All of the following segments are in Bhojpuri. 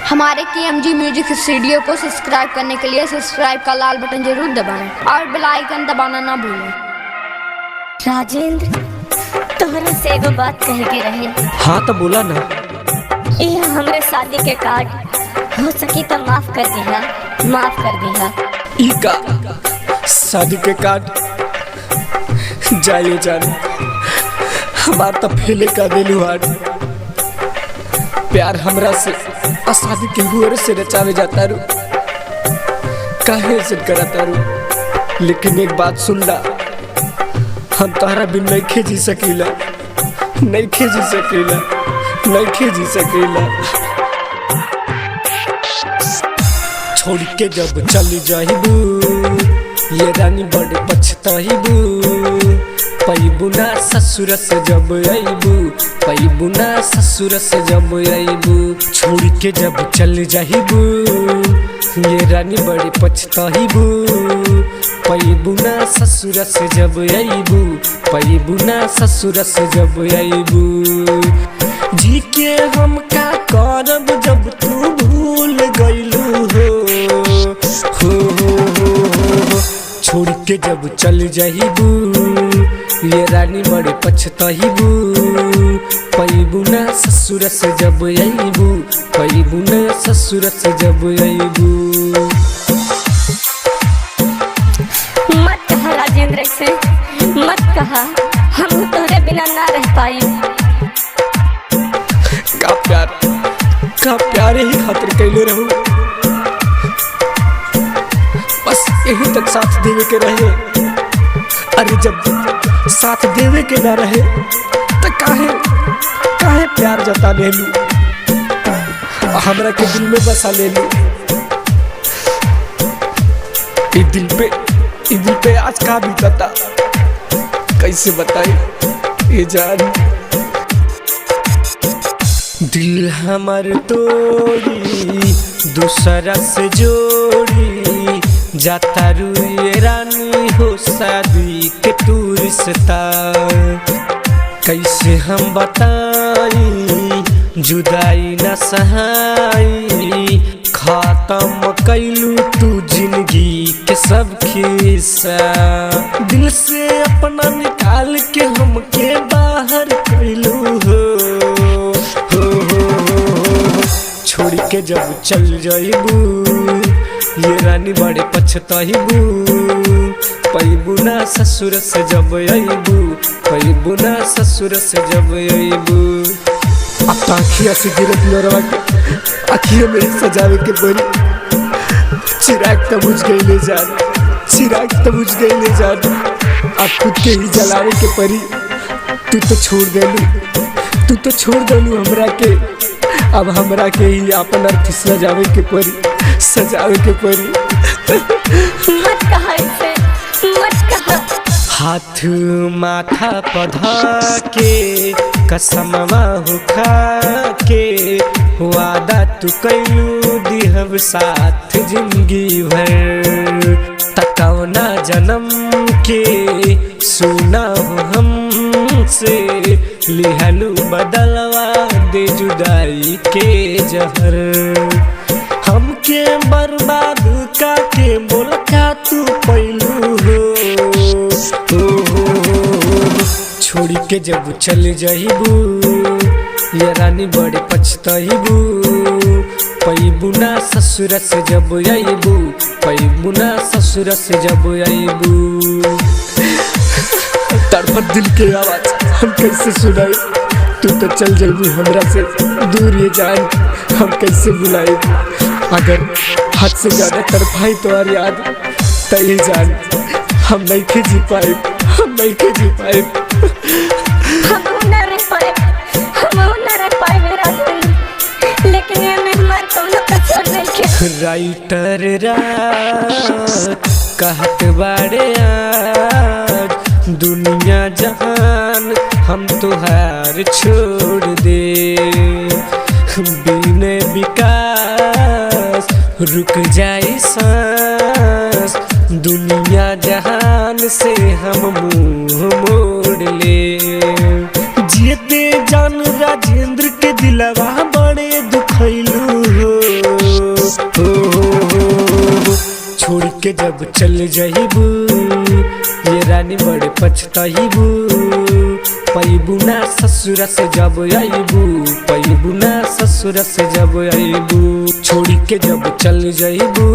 हमारे KMG म्यूजिक स्टूडियो को सब्सक्राइब करने के लिए सब्सक्राइब का लाल बटन जरूर दबाएं और बेल आइकन दबाना ना भूलें। राजेंद्र, तोहरा से एगो बात कहे के रहे। हाँ तो बोला ना। यह हमरे शादी के कार्ड हो सकी तो माफ कर दिया, माफ कर दिया। ई का शादी के कार्ड जाइए जान, हमार तो फेले का दिलू हाट। प्यार हमरा से और शादी के हुए से रचावे जाता रू, काहे से करता रू। लेकिन एक बात सुन ला, हम तोहरा बिन नहीं जी सकीला, नहीं जी सकीला, नहीं जी सकीला। छोड़ के जब चली जाइबू ये रानी बड़े पछताइबू। पैबू ना ससुर से जब आइबू, पैबू ना ससुर से जब आइबू। छोड़ के जब चल जाइबू ये रानी बड़े पछताइबू। पैबू ना ससुर से जब आइबू, पैबू ना ससुर से जब आइबू। जी के हम का करब जब तू भूल गइलू हो। छोड़ के जब चल जाइबू ये रानी बड़े पछताइबू। पैबू ना ससुर से जब आइबू, पैबू ना ससुर से जब आइबू। मत कहा राजेंद्र से, मत कहा, हम तोहरे बिना ना रह पाए। का प्यार ही खातिर कैले रहू, बस यही तक साथ देवे के रहे। अरे जब साथ देवे के ना रहे तो काहे प्यार जता ले लू, हमरा के दिल में बसा ले लू। इस दिल पे आज का भी बता, कैसे बताई ये जान। दिल हमार तोड़ी दूसरा से जोड़ी, जाता रू ये रानी हो शादी के तू रिश्ता। कैसे हम बताई जुदाई न सहाई, खत्म कैलू तू जिंदगी के सब खिस्सा। दिल से अपना निकाल के हमके बाहर कैलू हो। छोड़ के जब चल जाइबू ये रानी बड़े पछताइबू। पैबू ना ससुर से जब आइबू, पैबू ना ससुर से जब आइबू। अब तो अखिया से गिरत लोरवा के अखिया में सजावे के परी। चिराग तो बुझ गई ले जान, चिराग तो बुझ गई ले जान। अब खुद के ही जलावे के परी। तू तो छोड़ देलू हमरा के। अब हमरा के ही अपन अर्थ सजावे के परी, सजावे के परी। मत कहा इसे, मत कहा। हाथ माथा पधा के कसमवा हो खा के, वादा तू कैलू दिहब साथ जिंदगी भर। तकौना जन्म के सुना हो हमसे, लिहलू बदलवा दे जुदाई के जहर। हमके बर्बाद का के बोल का तू पैलू हो। छोड़ के जब चल जाइबू ये रानी बड़े पछताइबू। पैबू ना ससुर से जब आइबू, पैबू ना ससुर से जब आइबू। तड़पत दिल के आवाज हम कैसे सुनाई, तू तो चल जाइबू हमरा से दूर ये जान, हम कैसे बुलाई। अगर हद से ज्यादा तड़पाई तो याद तो ये जान, हम नहीं जी पाए, हम नहीं जी पाए। हम ना रह पाए मेरा दिल, लेकिन ये में हमार कोनो कसर नहीं के। राइटर रात कहत बाड़े आज, दुनिया जहान हम तुहार छोड़ दे। बिन विकास रुक जाई सांस, दुनिया जहान से हम मुंह मोड़ ले। जियते जान राजेंद्र के दिलवा बड़े दुखैलू हो। छोड़ के जब चल जाइबू ये रानी बड़े पछताइबू पैबू ना ससुर से जब आइबू पैबू ना ससुर से जब आइबू छोड़ के जब चल जाइबू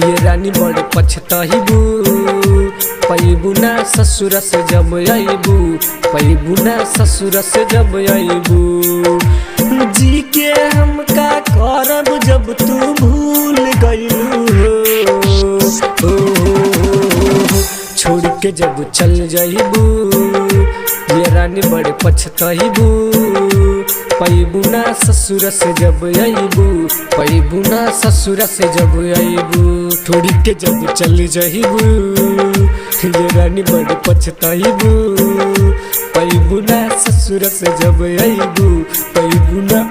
ये रानी बड़े पछताइबू पैबू ना ससुर से जब आइबू पैबू ना ससुर से जब आइबू जी के हम का करब जब तू भूल गइलू हो छोड़ के जब चल जाइबू ये रानी बड़े पछताइबू पैबू ना ससुर से जब आइबू पैबू ना ससुर से जब आइबू छोड़ के जब चल जाइबू ये रानी बड़े पछताइबू पैबू ना ससुर से जब आइबू पैबू ना